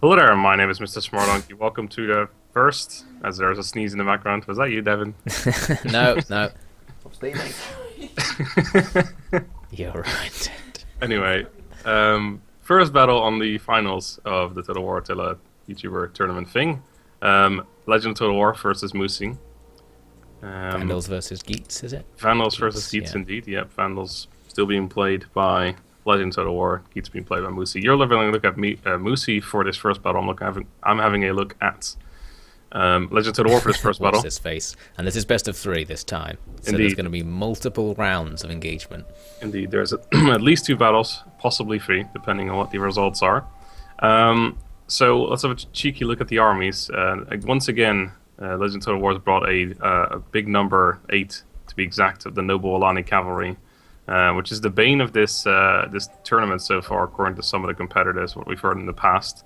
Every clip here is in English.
Hello there, my name is MrSmartDonkey. Welcome to the first, as there's a sneeze in the background. Was that you, Devin? No, no, Stop steaming. you're right. Anyway, first battle on the finals of the Total War Attila YouTuber tournament thing. Legend of Total War versus Moosey. Vandals versus Geats, is it? Vandals versus Geats, yeah. indeed. Yep, Vandals still being played by Legend of Total War. Geats being played by Moosey. You're having a look at Moosey for this first battle. I'm having a look at Legend of Total War for this first battle. Watch this face. And this is best of three this time. So Indeed. there's going to be multiple rounds of engagement. Indeed, there's at least two battles, possibly three, depending on what the results are. So let's have a cheeky look at the armies. Once again, Legend of Total War has brought a big number, 8 to be exact, of the Noble Alani Cavalry, which is the bane of this tournament so far, according to some of the competitors, what we've heard in the past.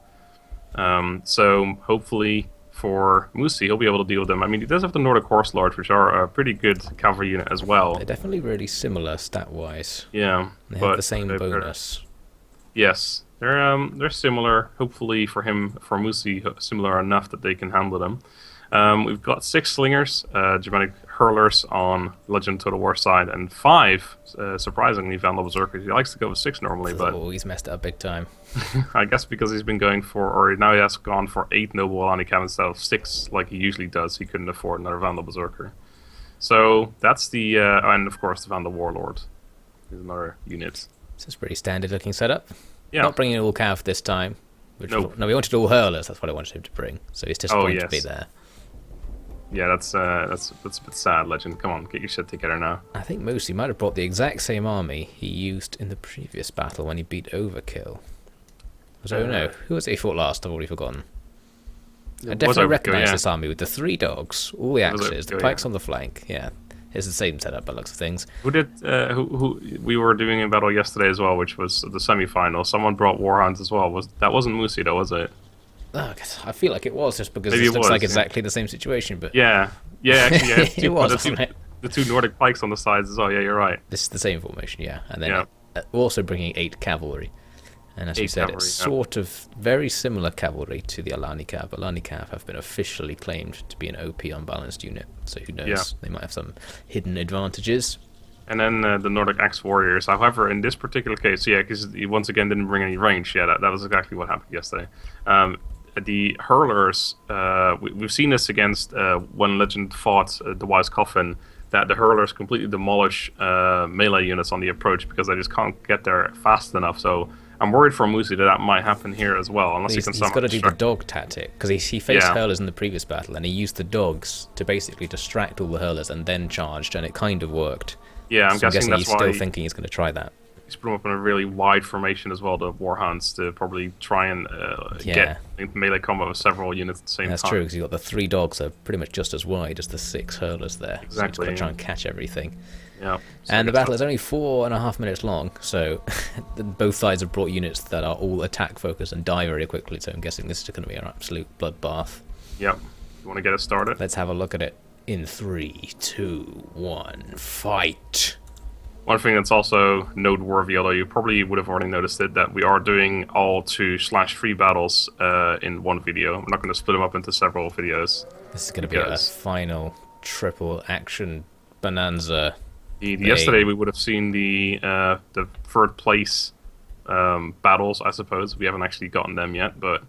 So hopefully for Moosey, he'll be able to deal with them. I mean, he does have the Nordic Horse Lords, which are a pretty good cavalry unit as well. They're definitely really similar stat-wise. Yeah, They have the same bonus. Yes, they're similar. Hopefully for Moosey, similar enough that they can handle them. We've got 6 slingers, Germanic hurlers on Legend Total War side, and 5, surprisingly, Vandal Berserkers. He likes to go with 6 normally, but Oh, he's messed it up big time. I guess because he's been going for, or now he has gone for 8 Noble Alani Cav instead of 6 like he usually does. He couldn't afford another Vandal Berserker. So that's the, and of course the Vandal Warlord is another unit. This is a pretty standard looking setup. Yeah. Not bringing all cav this time. Nope. No, we wanted all hurlers, that's what I wanted him to bring. So he's disappointed to be yes. there. Yeah, that's a bit sad, Legend. Come on, get your shit together now. I think Moosey might have brought the exact same army he used in the previous battle when he beat Overkill. Oh no, who was it he fought last? I've already forgotten. I definitely recognise this army with the 3 dogs, all the axes, the pikes on the flank. Yeah, it's the same setup by looks of things. Who did? Who we were doing a battle yesterday as well, which was the semi-final. Someone brought Warhounds as well. That wasn't Moosey though, was it? Oh, I feel like it was just because Maybe this looks like yeah. exactly the same situation. But Yeah, actually, yeah. it was, wasn't it? The 2 Nordic pikes on the sides as well. Yeah, you're right. This is the same formation, yeah. And then Yeah. Also bringing 8 cavalry. And as you 8 said, cavalry, it's yeah. sort of very similar cavalry to the Alani Cav. Alani Cav have been officially claimed to be an OP unbalanced unit, so who knows? Yeah. They might have some hidden advantages. And then the Nordic Axe Warriors. However, in this particular case, yeah, because he once again didn't bring any range. Yeah, that was exactly what happened yesterday. The hurlers, we've seen this against when Legend fought the Wise Coffin, that the hurlers completely demolish melee units on the approach because they just can't get there fast enough. So I'm worried for Moosey that might happen here as well, unless he can He's somehow got to do the distract. dog tactic, because he faced Yeah. hurlers in the previous battle, and he used the dogs to basically distract all the hurlers and then charged, and it kind of worked. Yeah, I'm So I'm guessing guessing he's that's why still thinking he's going to try that. he's put them up in a really wide formation as well, the Warhounds, to probably try and Yeah. get melee combo with several units at the same That's time. true, because you've got the 3 dogs that are pretty much just as wide as the 6 hurlers there. So Exactly, you've got to try yeah. and catch everything. Yeah. So And the it's battle not- is only 4.5 minutes long, so both sides have brought units that are all attack focused and die very quickly, so I'm guessing this is going to be an absolute bloodbath. Yep. You want to get it started? Let's have a look at it in 3, 2, 1, fight! One thing that's also noteworthy, although you probably would have already noticed it, that we are doing all 2/3 battles in one video. I'm not going to split them up into several videos. This is going to be a Because- final triple action bonanza. Yesterday we would have seen the third place battles, I suppose. We haven't actually gotten them yet, but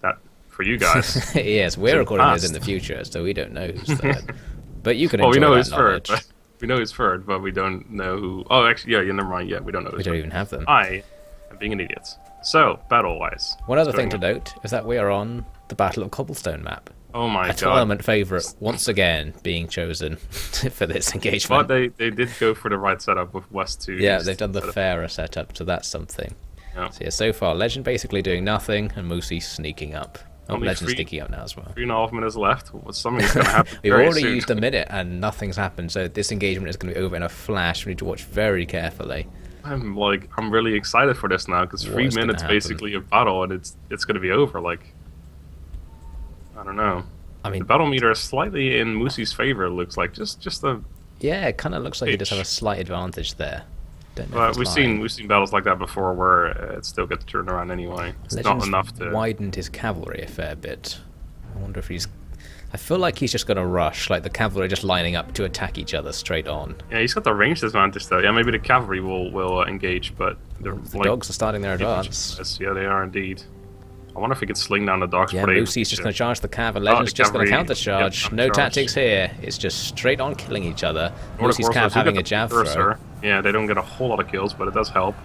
that for you guys. Yes, we're in recording this past. in the future, so we don't know who's third. But you can Well, enjoy we know that who's third. knowledge. We know who's third, but we don't know who. Oh, actually, yeah, never mind. Yeah, we don't know We who's don't third. even have them. I am being an idiot. So, battle-wise. One other what's thing to going on? note is that we are on the Battle of Cobblestone map. Oh my A god. tournament favourite once again being chosen for this But engagement. they did go for the right setup with West to Yeah, East they've done the instead of- fairer setup, so that's something. Yeah. So yeah, so far, Legend basically doing nothing, and Moosey sneaking up. Oh, Only Legend's three- sneaking up now as well. 3.5 minutes left. Well, something's going to happen We've very already soon. used a minute, and nothing's happened, so this engagement is going to be over in a flash. We need to watch very carefully. I'm really excited for this now because What 3 is gonna minutes happen? basically of battle and it's going to be over. Like, I don't know. I mean, The battle meter is slightly in Moosey's favor. It looks like just a yeah, it kind of looks like you just have a Itch. slight advantage there. Don't know But we've seen battles like that before where it still gets turned around anyway. It's Legend's not enough to widened his cavalry a fair bit. I wonder if he's. I feel like he's just going to rush, like the cavalry just lining up to attack each other straight on. Yeah, he's got the range disadvantage though. Yeah, maybe the cavalry will engage, but the dogs are starting their advance. Yes, yeah, they are indeed. I wonder if he could sling down the dogs. Yeah, Moosey's just going to charge the cav, and Legend's just going to counter-charge. No tactics here. It's just straight on killing each other. Moosey's cav having a jab throw. Yeah, they don't get a whole lot of kills, but it does help.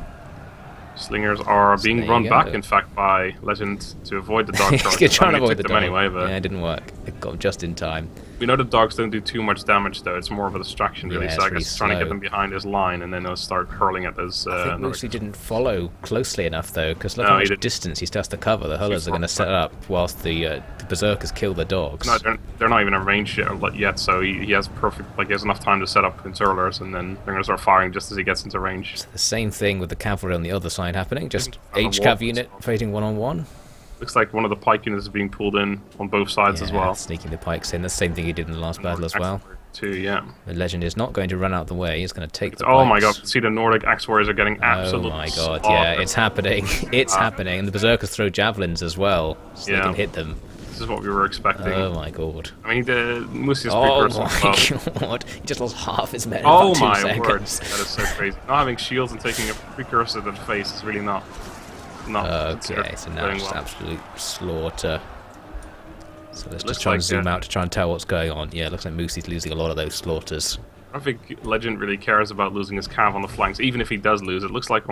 Slingers are being run back, in fact, by Legend to avoid the dog charge. He's trying to avoid the dog. Anyway, but yeah, it didn't work. It got him just in time. We know the dogs don't do too much damage, though. It's more of a distraction, really. Yeah, so I guess trying to get them behind his line, and then they'll start hurling at those... I think Moosey didn't follow closely enough, though, because look how much distance he still has to cover. The Hullers are going to set up whilst the Berserkers kill the dogs. No, they're not even in range yet, so he has perfect... Like, he has enough time to set up his hurlers, and then they're going to start firing just as he gets into range. It's the same thing with the cavalry on the other side happening, just H-Cav unit fighting one-on-one. Looks like one of the pike units is being pulled in on both sides as well. Sneaking the pikes in. The same thing he did in the last battle as well. Too, yeah. The Legend is not going to run out the way. He's going to take the Oh pikes. my god, see the Nordic Axe Warriors are getting absolutely Oh my god, yeah, it's happening. It's happening. And the Berserkers throw javelins as well, so they can hit them. This is what we were expecting. Oh my god. I mean, the Moosey is Oh my god. He just lost half his men in about 2 my seconds. word, that is so crazy. Not having shields and taking a precursor to the face is really not okay, so now it's absolute slaughter. So let's just try and zoom out to try and tell what's going on. Yeah, it looks like Moosey's losing a lot of those slaughters. I don't think Legend really cares about losing his cav on the flanks, even if he does lose. It looks like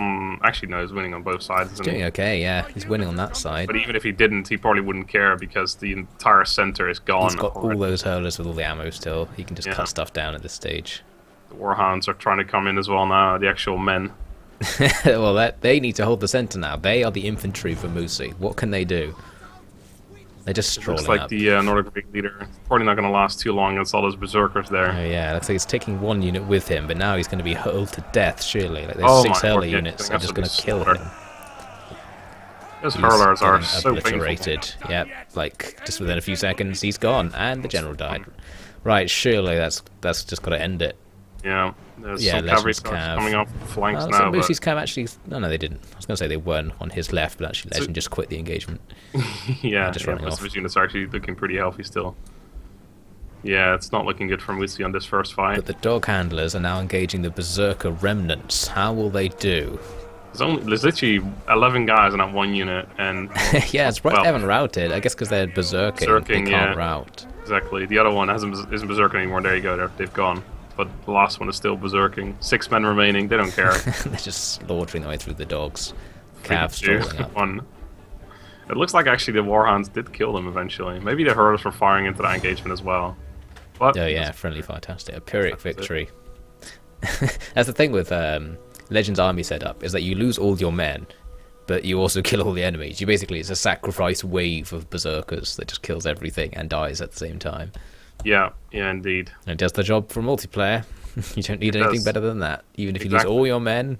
actually no, he's winning on both sides. He's doing okay, yeah. He's winning on that side. But even if he didn't, he probably wouldn't care because the entire center is gone. He's got all those hurlers with all the ammo still. He can just cut stuff down at this stage. The Warhounds are trying to come in as well now, the actual men. Well, they need to hold the center now. They are the infantry for Moosey. What can they do? They're just strolling up. Looks like up. the Nordic Big Leader probably not going to last too long against all those berserkers there. Oh yeah, looks like he's taking one unit with him, but now he's going to be hurled to death, surely. Like there's 6 hurler units are just going to kill him. Those hurlers are so obliterated. Yep, like just within a few seconds he's gone, and the general died. Right, surely that's just got to end it. Yeah, there's some cavalry coming off the flanks now. So Moosey's cav actually... No, they didn't. I was going to say they weren't on his left, but actually Legend just quit the engagement. Yeah, most of his units are actually looking pretty healthy still. Yeah, it's not looking good for Moosey on this first fight. But the dog handlers are now engaging the Berserker remnants. How will they do? There's literally 11 guys in that one unit, and... yeah, it's right, they haven't routed. I guess because they're berserking, they can't rout. Exactly. The other one isn't berserking anymore. There you go, they've gone. But the last one is still berserking. 6 men remaining, they don't care. They're just slaughtering their way through the dogs. Calves strolling up. It looks like actually the Warhounds did kill them eventually. Maybe the hurlers were firing into that engagement as well. But oh yeah, friendly fantastic. A Pyrrhic victory. That's the thing with Legend's army setup, is that you lose all your men, but you also kill all the enemies. It's a sacrifice wave of berserkers that just kills everything and dies at the same time. Yeah, indeed. And it does the job for multiplayer. You don't need anything better than that. Even if you lose all your men,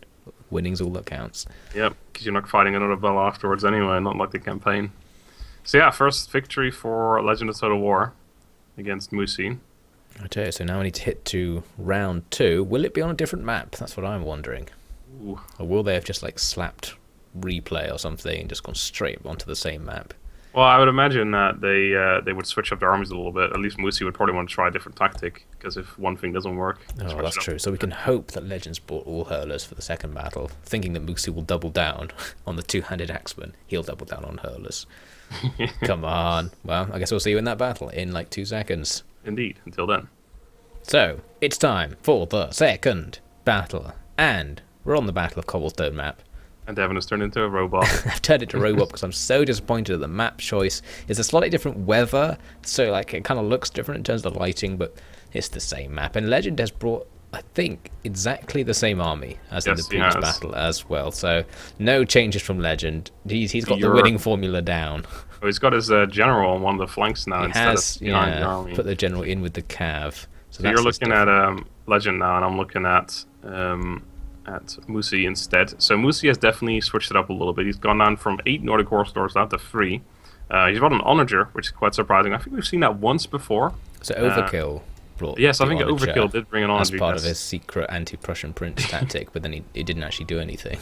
winning's all that counts. Yep, because you're not fighting another battle afterwards anyway, not like the campaign. So yeah, first victory for Legend of Total War against Moosey. Okay, so now we need to hit to round 2. Will it be on a different map? That's what I'm wondering. Ooh. Or will they have just like slapped replay or something and just gone straight onto the same map? Well, I would imagine that they would switch up their armies a little bit. At least Moosey would probably want to try a different tactic, because if one thing doesn't work... Oh, that's true. So we can hope that Legends brought all hurlers for the second battle, thinking that Moosey will double down on the two-handed axeman. He'll double down on hurlers. Come on. Well, I guess we'll see you in that battle in like 2 seconds. Indeed, until then. So, it's time for the second battle. And we're on the Battle of Cobblestone map. And Devon has turned into a robot. I've turned into a robot because I'm so disappointed at the map choice. It's a slightly different weather, so like it kind of looks different in terms of the lighting, but it's the same map. And Legend has brought, I think, exactly the same army as in the previous battle as well. So no changes from Legend. He's got the winning formula down. Oh, he's got his general on one of the flanks now instead of behind the army. Put the general in with the cav. So you're looking at Legend now, and I'm looking at Moosey instead. So Moosey has definitely switched it up a little bit. He's gone down from 8 Nordic Horse Lords down to 3. He's brought an Onager, which is quite surprising. I think we've seen that once before. So overkill. brought. Yes, I the think Onager Overkill did bring an Onager. as part of his secret anti-Prussian Prince tactic, but then he didn't actually do anything.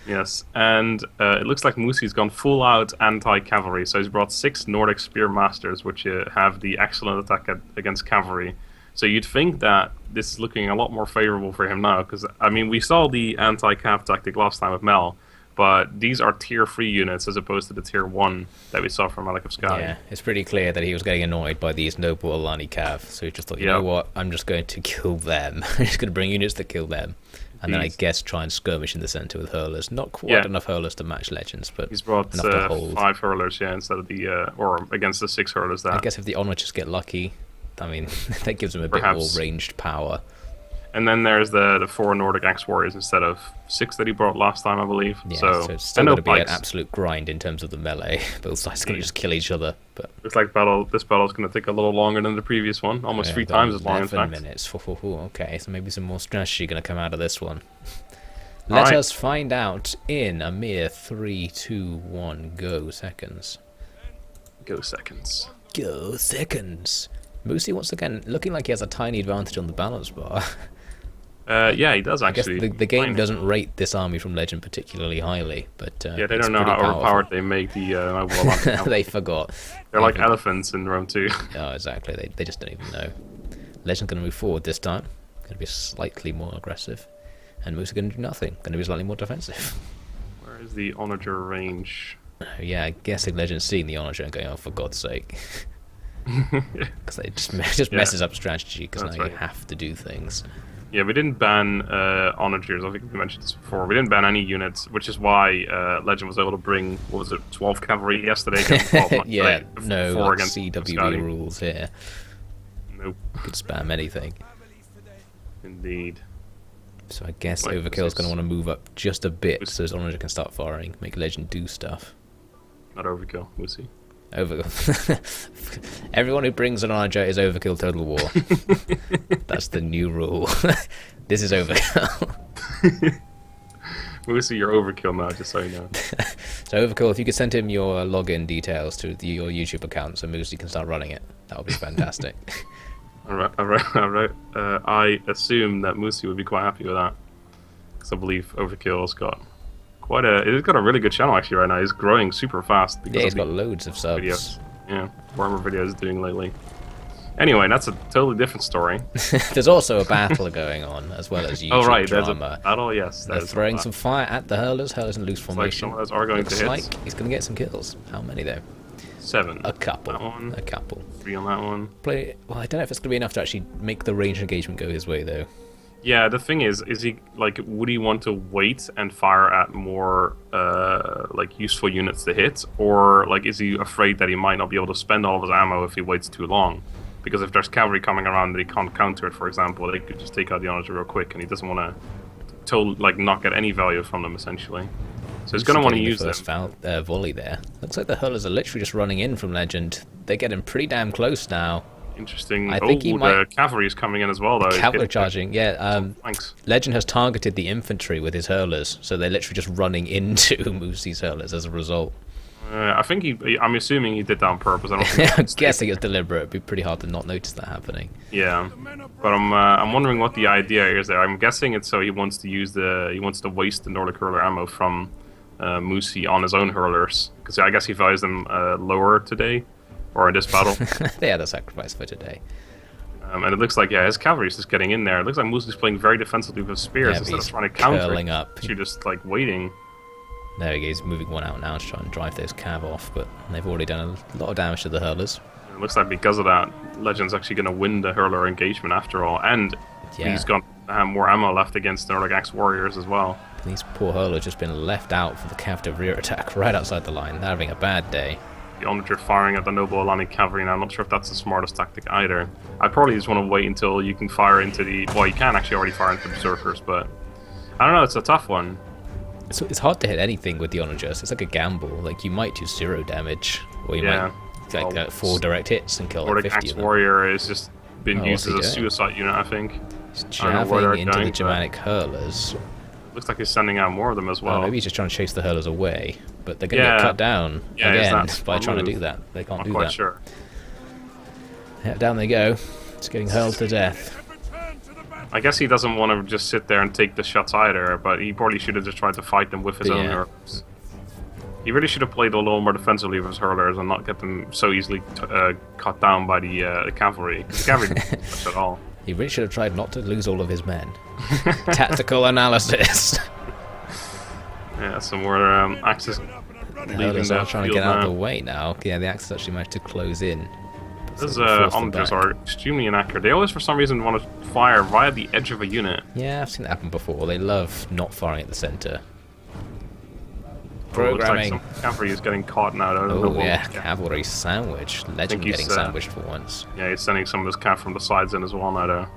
Yes, and it looks like Moosey's gone full-out anti-cavalry, so he's brought 6 Nordic Spearmasters, which have the excellent attack against cavalry. So you'd think that this is looking a lot more favorable for him now, because, I mean, we saw the anti-cav tactic last time with Mel, but these are tier 3 units as opposed to the tier 1 that we saw from Relic of Sky. Yeah, it's pretty clear that he was getting annoyed by these noble Alani cav, so he just thought, you know what, I'm just going to kill them. I'm just going to bring units to kill them. And then I guess try and skirmish in the centre with hurlers. Not quite enough hurlers to match legends, but he's brought enough to hold. 5 hurlers, instead of the or against the 6 hurlers. That I guess if the Onagers get lucky, I mean, that gives them a bit more ranged power. And then there's the 4 Nordic Axe Warriors instead of 6 that he brought last time, I believe. Yeah, so it's still going to be an absolute grind in terms of the melee. Both sides are going to just kill each other. But looks like this battle's going to take a little longer than the previous one, almost 3 times as long. 11 minutes. Okay, so maybe some more strategy going to come out of this one. Let us find out in a mere 3, 2, 1, go seconds. Go seconds. Go seconds. Moosey once again looking like he has a tiny advantage on the balance bar. Yeah, he does actually. I guess the game doesn't rate this army from Legend particularly highly, but yeah, they don't know how overpowered they make the they forgot. They're like elephants in Rome 2. Oh, exactly. They just don't even know. Legend's going to move forward this time. Going to be slightly more aggressive, and Moosey's going to do nothing. Going to be slightly more defensive. Where is the Onager range? Yeah, I guess Legend's seeing the Onager and going, "Oh, for God's sake." Because it just messes up strategy, because now you have to do things. Yeah, we didn't ban Onagers. I think we mentioned this before. We didn't ban any units, which is why Legend was able to bring, what was it, 12 cavalry yesterday? Yeah, no against CWB rules here. Nope. You could spam anything. Indeed. So I guess Overkill's going to want to move up just a bit so his Onager can start firing, make Legend do stuff. Not Overkill, Moosey. Overkill. Everyone who brings an Onager is Overkill Total War. That's the new rule. This is Overkill. Moosey, you're Overkill now, just so you know. So Overkill, if you could send him your login details to your YouTube account so Moosey can start running it, that would be fantastic. Alright. I assume that Moosey would be quite happy with that, because I believe Overkill's got he's got a really good channel actually right now. He's growing super fast. Yeah, he's got loads of subs. Videos. Yeah, Warhammer videos he's doing lately. Anyway, that's a totally different story. There's also a battle going on, as well as YouTube there's drama. a battle, yes. They're throwing some fire at the hurlers. Hurlers in loose formation. Like some of those are going to hit. Looks like he's going to get some kills. How many though? 7. A couple. That one. A couple. 3 on that one. Well, I don't know if it's going to be enough to actually make the range engagement go his way though. Yeah, the thing is he would he want to wait and fire at more useful units to hit, or is he afraid that he might not be able to spend all of his ammo if he waits too long? Because if there's cavalry coming around that he can't counter it, for example, they could just take out the Onager real quick, and he doesn't want to not get any value from them essentially. So he's going to want to use them. Volley there. Looks like the hurlers are literally just running in from Legend. They're getting pretty damn close now. Interesting. I think the cavalry is coming in as well, though. Cavalry charging, yeah. Legend has targeted the infantry with his hurlers, so they're literally just running into Moosey's hurlers as a result. I think I'm assuming he did that on purpose. I'm guessing it's deliberate. It'd be pretty hard to not notice that happening. Yeah, but I'm wondering what the idea is there. I'm guessing it's so he wants to waste the Nordic hurler ammo from Moosey on his own hurlers, because I guess he values them lower today. Or in this battle. They had a sacrifice for today. And it looks like, his cavalry is just getting in there. It looks like Moosey's playing very defensively with spears instead of trying to counter. Curling up. You're just, waiting. There he is, moving one out now to try and drive those cav off, but they've already done a lot of damage to the hurlers. It looks like because of that, Legend's actually going to win the hurler engagement after all. And he's got more ammo left against the Nordic Axe Warriors as well. These poor hurlers just been left out for the cav to rear attack right outside the line. They're having a bad day. The Onager firing at the Noble Alani cavalry, and I'm not sure if that's the smartest tactic either. I probably just want to wait until you can fire into the... Well, you can actually already fire into the Berserkers, but... I don't know, it's a tough one. It's hard to hit anything with the Onagers. It's like a gamble. You might do 0 damage, or you might get 4 direct hits and kill 50 Axe of them. Warrior has just been used as a suicide unit, I think. He's jabbing into the Germanic hurlers. Looks like he's sending out more of them as well. Maybe he's just trying to chase the hurlers away, but they're going to get cut down again by trying to do that. They can't do that. Not quite sure. Yeah, down they go. It's getting hurled to death. I guess he doesn't want to just sit there and take the shots either, but he probably should have just tried to fight them with his own hurlers. He really should have played a little more defensively with his hurlers and not get them so easily cut down by the cavalry. Because the cavalry didn't touch at all. He really should have tried not to lose all of his men. Tactical analysis. Yeah, some more Axis leaving the that trying to get out of the way now. Yeah, the Axis actually managed to close in. Those onagers are extremely inaccurate. They always, for some reason, want to fire via the edge of a unit. Yeah, I've seen that happen before. They love not firing at the centre. Programming. Looks like some cavalry is getting caught now. Oh yeah, cavalry sandwich. Legend getting sandwiched for once. Yeah, he's sending some of his cav from the sides in as well now to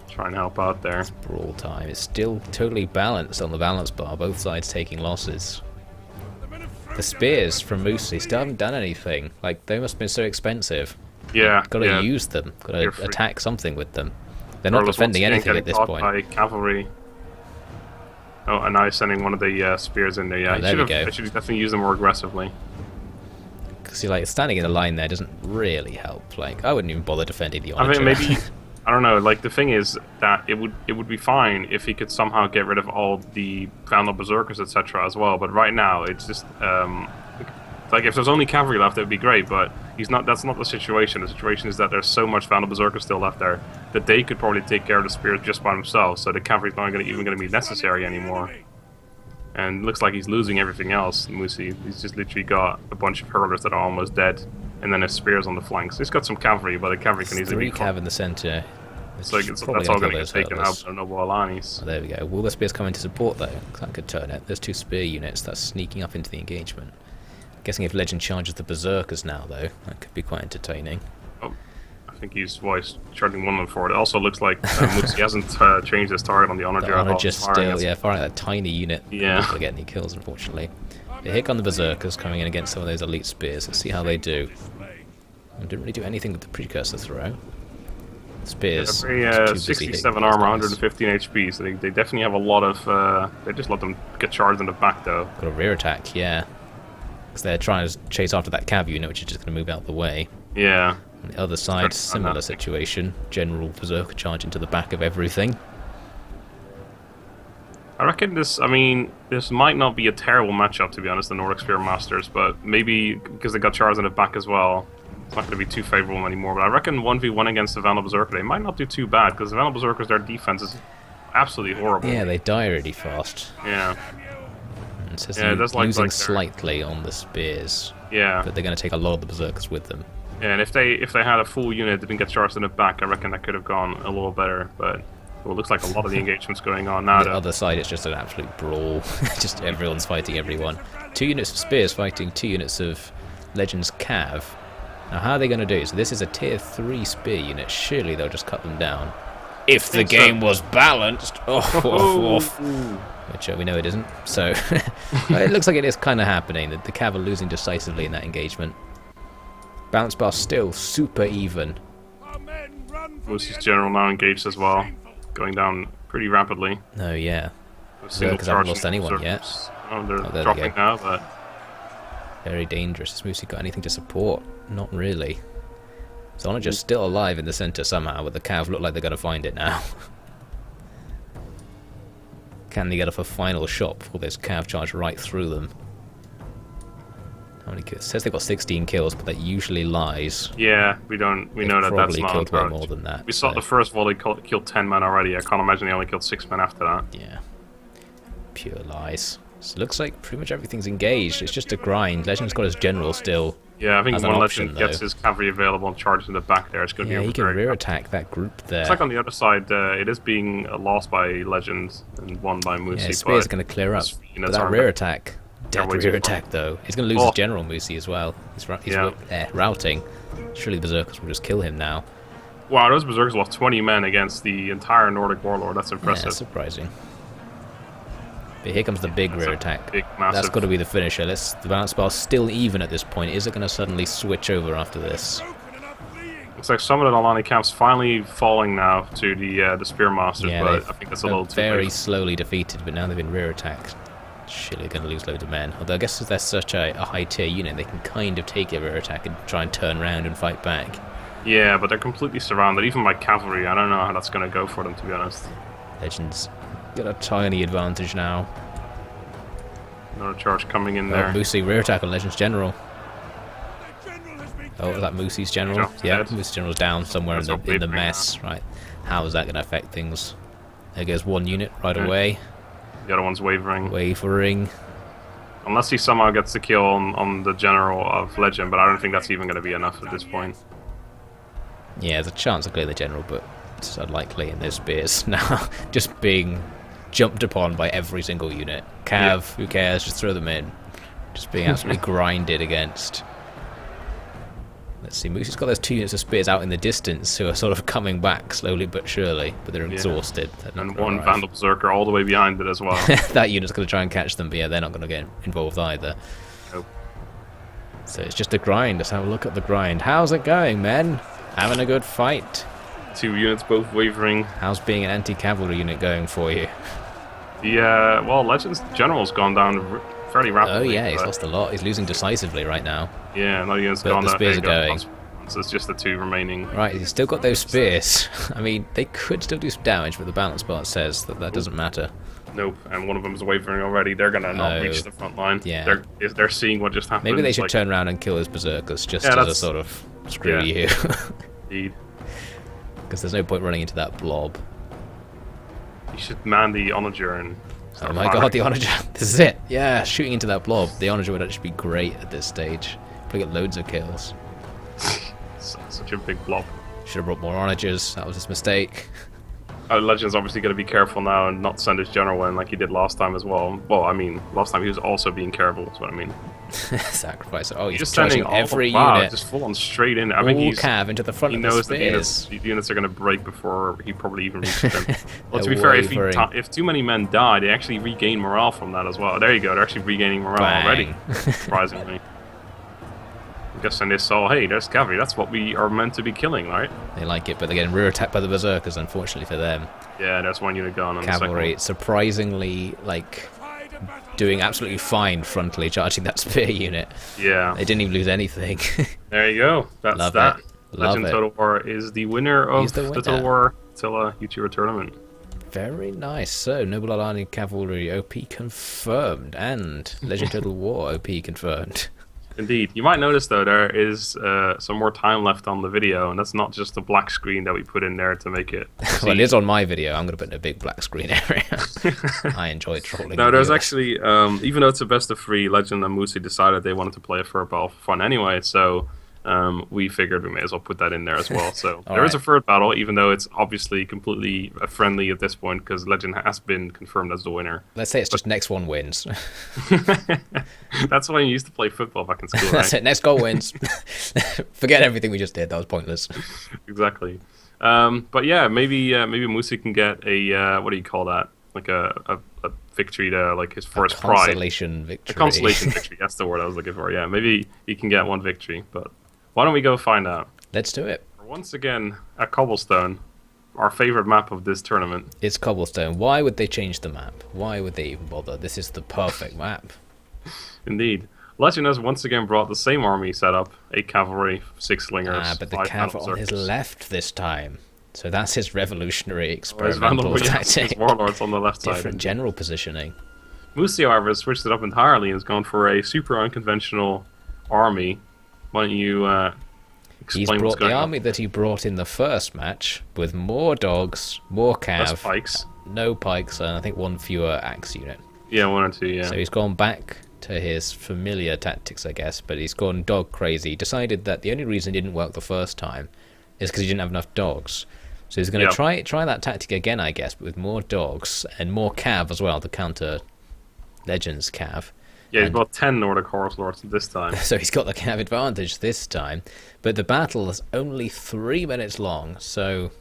try and help out there. It's brawl time. It's still totally balanced on the balance bar. Both sides taking losses. The spears from Moosey still haven't done anything. Like, they must have been so expensive. Yeah. Gotta use them. Gotta attack something with them. They're not defending anything at this point. By cavalry. Oh, and now he's sending one of the spears in there. Yeah, he should definitely use them more aggressively. Because like standing in a line there doesn't really help. Like, I wouldn't even bother defending the onager. I think maybe I don't know. Like, the thing is that it would be fine if he could somehow get rid of all the Vandal berserkers, etc. as well. But right now, it's just like if there's only cavalry left, it would be great. But he's not. That's not the situation. The situation is that there's so much Vandal berserkers still left there that they could probably take care of the spears just by themselves. So the cavalry's not even going to be necessary anymore. And it looks like he's losing everything else. Moosey, he's just literally got a bunch of hurlers that are almost dead, and then his spears on the flanks. He's got some cavalry, but the cavalry can easily be three cav in the centre. So that's all going to get taken out by Noble Alanis. Oh, there we go. Will the spears come into support though? That could turn it. There's two spear units that's sneaking up into the engagement. Guessing if Legend charges the berserkers now though, that could be quite entertaining. Oh, I think he's charging one of them forward. It also looks like Moosey hasn't changed his target on the onager. The onager's still firing that tiny unit. Yeah. Not going to get any kills unfortunately. But here come the berserkers coming in against some of those elite spears. Let's see how they do. They didn't really do anything with the precursor throw. Spears. Yeah, 67 armor, 115 HP, so they definitely have a lot of. They just let them get charged in the back though. Got a rear attack, yeah. Because they're trying to chase after that cav unit, which is just going to move out the way. Yeah. On the other side, similar situation. General berserker charge into the back of everything. I reckon this might not be a terrible matchup, to be honest, the Nordic Spear Masters, but maybe because they got charged in the back as well, it's not going to be too favourable anymore. But I reckon 1v1 against the Vandal Berserker, they might not do too bad, because the Vandal Berserkers, their defense is absolutely horrible. Yeah, they die really fast. Yeah. And so they're losing slightly on the spears. Yeah. But they're going to take a lot of the Berserkers with them. Yeah, and if they had a full unit that didn't get charged in the back, I reckon that could have gone a little better, but... Well, it looks like a lot of the engagement's going on now. The other side, it's just an absolute brawl. Just everyone's fighting everyone. 2 units of spears fighting 2 units of Legends Cav. Now, how are they going to do? So this is a tier 3 spear unit. Surely they'll just cut them down. If the game was balanced. Which we know it isn't. So it looks like it is kind of happening. The Cav are losing decisively in that engagement. Balance bar still super even. Moosey's general now engaged as well. Going down pretty rapidly. Oh yeah. Berserkers haven't lost anyone yet. Oh, they're dropping now, but... Very dangerous. Has Moosey got anything to support? Not really. Zonager's still alive in the centre somehow, but the Cav look like they're going to find it now. Can they get off a final shot before those Cav charge right through them? How many kills? It says they've got 16 kills, but that usually lies. Yeah, we know that that's not killed way more than that. We saw the first volley killed 10 men already. I can't imagine they only killed 6 men after that. Yeah. Pure lies. So it looks like pretty much everything's engaged. It's just a grind. Legend's got his general still. Yeah, I think when Legend gets his cavalry available and charges in the back there, it's going to be... Yeah, he can rear attack that group there. It's like on the other side, it is being lost by Legend and won by Moosey. Yeah, Spear's going to clear up. But that rear attack... Dead rear attack though. He's going to lose his general Moosey as well. He's routing. Surely the Berserkers will just kill him now. Wow, those Berserkers lost 20 men against the entire Nordic Warlord. That's impressive. Yeah, that's surprising. But here comes the big rear attack. Big, massive... That's got to be the finisher. The balance bar's still even at this point. Is it going to suddenly switch over after this? Looks like some of the Alani camps finally falling now to the Spearmasters, yeah, but I think that's a little too very late. Slowly defeated, but now they've been rear attacked. Surely going to lose loads of men. Although I guess if they're such a high tier unit, they can kind of take a rear attack and try and turn around and fight back. Yeah, but they're completely surrounded, even by cavalry. I don't know how that's going to go for them, to be honest. Legends got a tiny advantage now. Another charge coming in there. Moosey, rear attack on Legends General. Oh, is that Moosey's General? Yeah, Moosey's General's down somewhere in the mess. Right. How is that going to affect things? There goes one unit right away. The other one's wavering. Wavering. Unless he somehow gets the kill on the General of Legend, but I don't think that's even going to be enough at this point. Yeah, there's a chance of clear the General, but it's unlikely in those spears now. Just being jumped upon by every single unit. Cav, who cares? Just throw them in. Just being absolutely grinded against. Let's see, Moosey's got those 2 units of spears out in the distance who are sort of coming back slowly but surely, but they're exhausted. And one Vandal Berserker all the way behind it as well. That unit's going to try and catch them, but yeah, they're not going to get involved either. Nope. So it's just a grind. Let's have a look at the grind. How's it going, men? Having a good fight? 2 units both wavering. How's being an anti-cavalry unit going for you? Well, Legends General's gone down fairly rapidly. Oh yeah, he's lost a lot. He's losing decisively right now. Yeah, no units gone. The spears are going. So it's just the 2 remaining. Right, he's still got those spears. I mean, they could still do some damage, but the balance bar says that doesn't matter. Nope, and one of them is wavering already. They're gonna not reach the front line. Yeah, they're seeing what just happened. Maybe they should turn around and kill his berserkers just as a sort of screw you. Indeed. Because there's no point running into that blob. You should man the onager and. Oh my god, the onager! This is it. Yeah, shooting into that blob. The onager would actually be great at this stage. Probably get loads of kills. Such a big blob. Should have brought more onagers. That was his mistake. Legend's obviously going to be careful now and not send his general in like he did last time as well. Well, I mean, last time he was also being careful. That's what I mean. Sacrifice. Oh, he's just charging sending every unit. Just Just full on straight in. I think he's cav into the front. He of knows the that the units are going to break before he probably even reaches them. Well, to be fair, if too many men die, they actually regain morale from that as well. There you go. They're actually regaining morale already. Surprisingly. I'm guessing they saw, hey, there's cavalry. That's what we are meant to be killing, right? They like it, but they're getting rear attacked by the berserkers, unfortunately for them. Yeah, there's one unit gone on Cavalry, surprisingly, doing absolutely fine frontally, charging that spear unit. Yeah. They didn't even lose anything. There you go. That's Love that. it. Legend Total War is the winner of the Total War Attila YouTuber tournament. Very nice. So, Noble Alani Cavalry OP confirmed, and Legend Total War OP confirmed. Indeed. You might notice, though, there is some more time left on the video, and that's not just the black screen that we put in there to make it. Well, it is on my video. I'm going to put in a big black screen area. I enjoy trolling. No, there's actually, even though it's a best of 3, Legend and Moosey decided they wanted to play a third battle for fun anyway, so we figured we may as well put that in there as well. So there is a third battle, even though it's obviously completely friendly at this point, because Legend has been confirmed as the winner. Let's say it's just next one wins. That's when you used to play football back in school, right? That's it, next goal wins. Forget everything we just did, that was pointless. Exactly. But yeah, maybe Moosey can get a, what do you call that? Like a victory to, like, his first pride. Consolation victory. A consolation victory, that's the word I was looking for, yeah. Maybe he can get one victory, but why don't we go find out? Let's do it. Once again, at Cobblestone, our favorite map of this tournament. It's Cobblestone. Why would they change the map? Why would they even bother? This is the perfect map. Indeed. Legend has once again brought the same army setup, 8 cavalry, 6 slingers, but the cav on his left this time. So that's his revolutionary experimental Vandal, tactic. His warlords on the left side. Different general positioning. Moosey, however, has switched it up entirely and has gone for a super unconventional army. Why don't you explain what's going on? He's brought the army that he brought in the first match with more dogs, more cav. Less pikes. No pikes, and I think 1 fewer axe unit. Yeah, 1 or 2, yeah. So he's gone back to his familiar tactics, I guess, but he's gone dog crazy. Decided that the only reason it didn't work the first time is because he didn't have enough dogs. So he's going to try that tactic again, I guess, but with more dogs and more cav as well to counter Legends cav. Yeah, he's got 10 Nordic Horse Lords this time. So he's got the cav advantage this time. But the battle is only 3 minutes long, so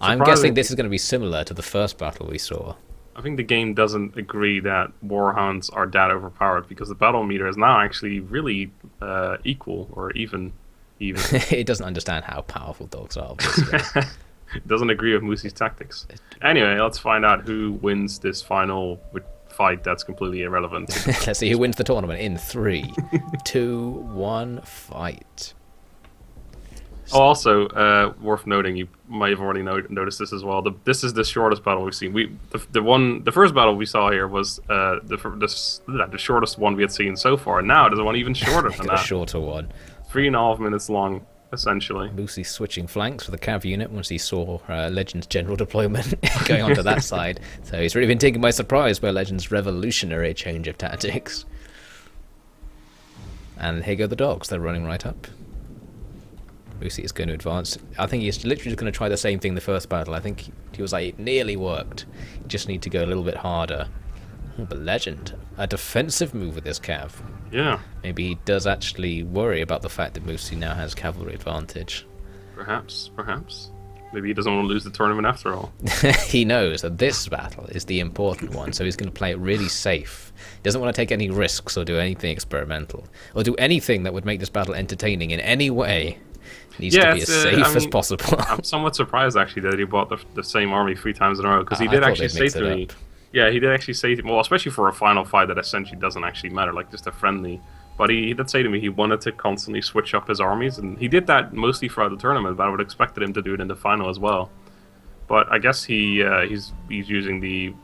I'm guessing this is going to be similar to the first battle we saw. I think the game doesn't agree that Warhounds are that overpowered, because the battle meter is now actually really equal, or even. It doesn't understand how powerful dogs are, It doesn't agree with Moosey's tactics. Anyway, let's find out who wins this final fight that's completely irrelevant. Let's see who wins the tournament in 3, 2, 1, fight. Oh, also, worth noting, you might have already noticed this as well. This is the shortest battle we've seen. The first battle we saw here was the shortest one we had seen so far. Now there's one even shorter than that. A shorter one. 3.5 minutes long, essentially. Moosey switching flanks for the cav unit once he saw Legend's general deployment going on to that side. So he's really been taken by surprise by Legend's revolutionary change of tactics. And here go the dogs. They're running right up. Moosey is going to advance. I think he's literally just going to try the same thing the first battle. I think he was like, it nearly worked. You just need to go a little bit harder. Oh, but Legend, a defensive move with this cav. Yeah. Maybe he does actually worry about the fact that Moosey now has cavalry advantage. Perhaps. Maybe he doesn't want to lose the tournament after all. He knows that this battle is the important one, so he's going to play it really safe. He doesn't want to take any risks or do anything experimental, or do anything that would make this battle entertaining in any way. Needs to be as safe as possible. I'm somewhat surprised actually that he bought the same army 3 times in a row, because he did actually say to me, yeah, he did actually say to me, well, especially for a final fight that essentially doesn't actually matter, like just a friendly. But he did say to me he wanted to constantly switch up his armies, and he did that mostly throughout the tournament. But I would have expected him to do it in the final as well. But I guess he's using the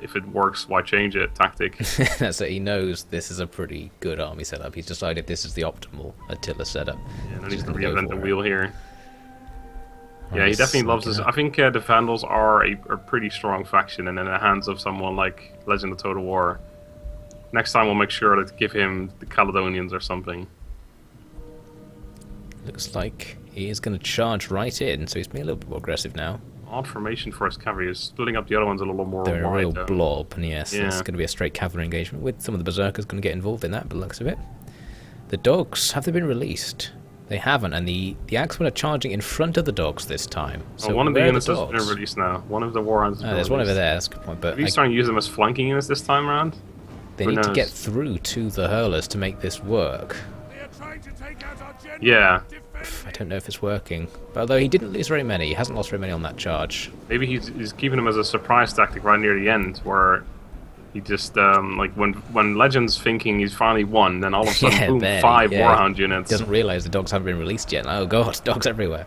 if it works, why change it tactic. So he knows this is a pretty good army setup. He's decided this is the optimal Attila setup. Yeah, and he's going to reinvent the wheel here. Yeah, he definitely loves this. I think the Vandals are a pretty strong faction, and in the hands of someone like Legend of Total War. Next time we'll make sure to give him the Caledonians or something. Looks like he is going to charge right in, so he's being a little bit more aggressive now. Odd formation for his cavalry. He's splitting up the other ones a little more. They're a real though. blob, and yes, it's going to be a straight cavalry engagement with some of the berserkers going to get involved in that, by the looks of it. The dogs, have they been released? They haven't, and the Axemen are charging in front of the dogs this time. So one of the units has been released now. One of the Warhounds has been there's released. one over there, that's a good point. But he's trying to use them as flanking units this time around. They need to get through to the hurlers to make this work. Yeah. I don't know if it's working. But although he didn't lose very many, he hasn't lost very many on that charge. Maybe he's keeping them as a surprise tactic right near the end, where he just like when Legend's thinking he's finally won, then all of a sudden, boom, 5 Warhound units. He doesn't realise the dogs haven't been released yet. Oh god, dogs everywhere.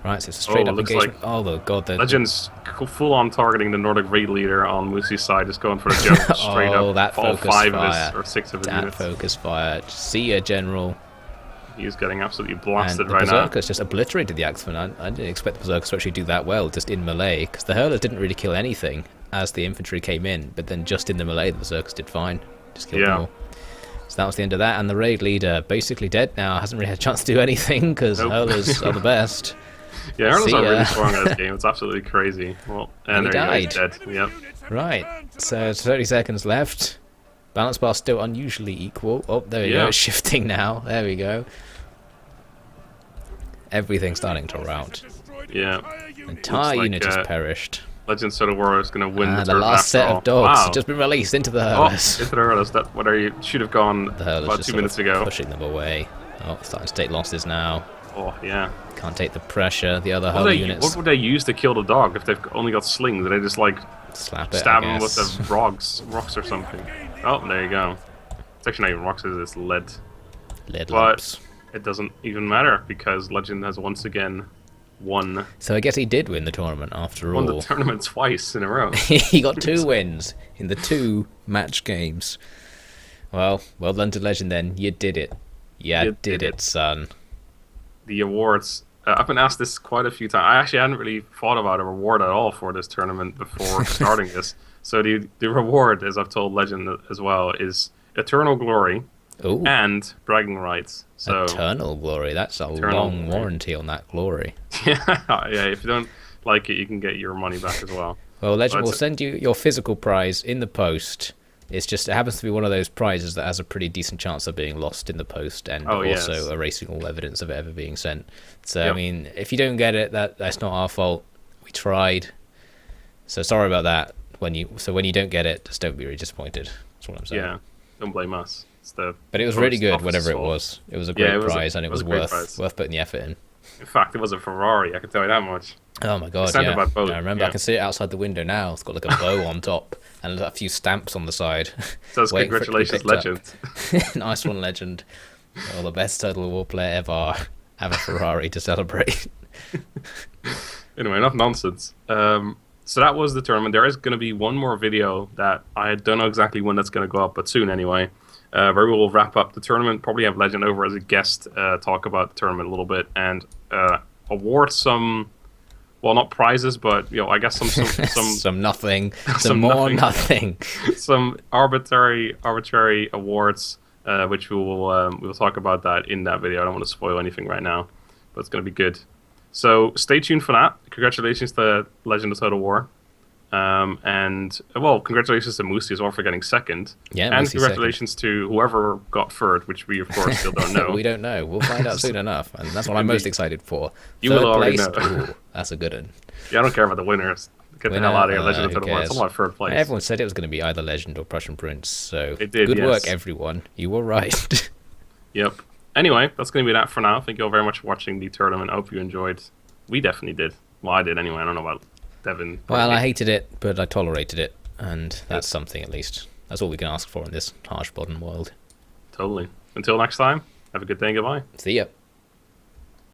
Right, so it's a straight up engagement. Like Legend's full-on targeting the Nordic Raid Leader on Moosey's side, just going for the jump straight up. That all focus 5 fire. of his, or 6 of his units. Focus fire. See ya, General. He's getting absolutely blasted right now. The Berserkers now. just obliterated the Axemen. I didn't expect the Berserkers to actually do that well, just in melee, because the Hurlers didn't really kill anything as the infantry came in, but then just in the melee, the Berserkers did fine. Just killed them all. So that was the end of that, and the Raid Leader basically dead now. Hasn't really had a chance to do anything, because Hurlers are the best. Yeah, Hurlers are really strong in this game. It's absolutely crazy. Well, and he died. Dead. Yep. Right, so 30 seconds left. Balance bar still unusually equal. Oh, there we go. It's shifting now. There we go. Everything's starting to rout. Yeah. Entire unit has perished. Legend Total War is going to win the last set of dogs has just been released into the hurlers. Into the hurlers. That where you should have gone about 2 minutes ago. Pushing them away. Oh, starting to take losses now. Oh, yeah. Can't take the pressure. The other hurler units. What would they use to kill the dog if they've only got slings? Do they just like stab them with the rocks or something? Oh, there you go. It's actually not even rocks, it's lead. Lead lumps. It doesn't even matter because Legend has once again won. So I guess he did win the tournament after all. Won the tournament twice in a row. He got 2 wins in the 2 match games. Well done to Legend then. You did it. You did it, son. The awards. I've been asked this quite a few times. I actually hadn't really thought about a reward at all for this tournament before starting this. So the reward, as I've told Legend as well, is Eternal Glory. Ooh. And bragging rights. So Eternal Glory. That's a long warranty on that glory. Yeah, if you don't like it, you can get your money back as well. Well, Legend will send you your physical prize in the post. It's just, it happens to be one of those prizes that has a pretty decent chance of being lost in the post and also erasing all evidence of it ever being sent. So, I mean, if you don't get it, that's not our fault. We tried. So sorry about that. When you don't get it, just don't be really disappointed. That's what I'm saying. Yeah, don't blame us. But it was really good, whatever it was. It was a great prize, and it was worth putting the effort in. In fact, it was a Ferrari, I can tell you that much. Oh my god, yeah. I remember, I can see it outside the window now. It's got like a bow on top and a few stamps on the side. So congratulations, Legend. Nice one, Legend. Well, the best Total War player ever. have a Ferrari to celebrate. Anyway, enough nonsense. So that was the tournament. There is going to be one more video that I don't know exactly when that's going to go up, but soon anyway, where we will wrap up the tournament, probably have Legend over as a guest, talk about the tournament a little bit, and award some, well, not prizes, but I guess some some nothing, some more nothing, some arbitrary awards, which we will talk about that in that video. I don't want to spoil anything right now, but it's going to be good. So stay tuned for that. Congratulations to Legend of Total War. And, well, congratulations to Moosey as well for getting second. Yeah, and Moosey congratulations second. to whoever got third, which we, of course, still don't know. We don't know. We'll find out soon enough. And that's what I'm most excited for. You will already know. Ooh, that's a good one. Yeah, I don't care about the winners. Get the hell out of here, Legend of Total War. It's all about third place. Everyone said it was going to be either Legend or Prussian Prince. So it did, good work, everyone. You were right. Yep. Anyway, that's going to be that for now. Thank you all very much for watching the tournament. I hope you enjoyed. We definitely did. Well, I did anyway. I don't know about Devin. Well, I hated it, but I tolerated it. And that's something, at least. That's all we can ask for in this harsh modern world. Totally. Until next time, have a good day and goodbye. See ya.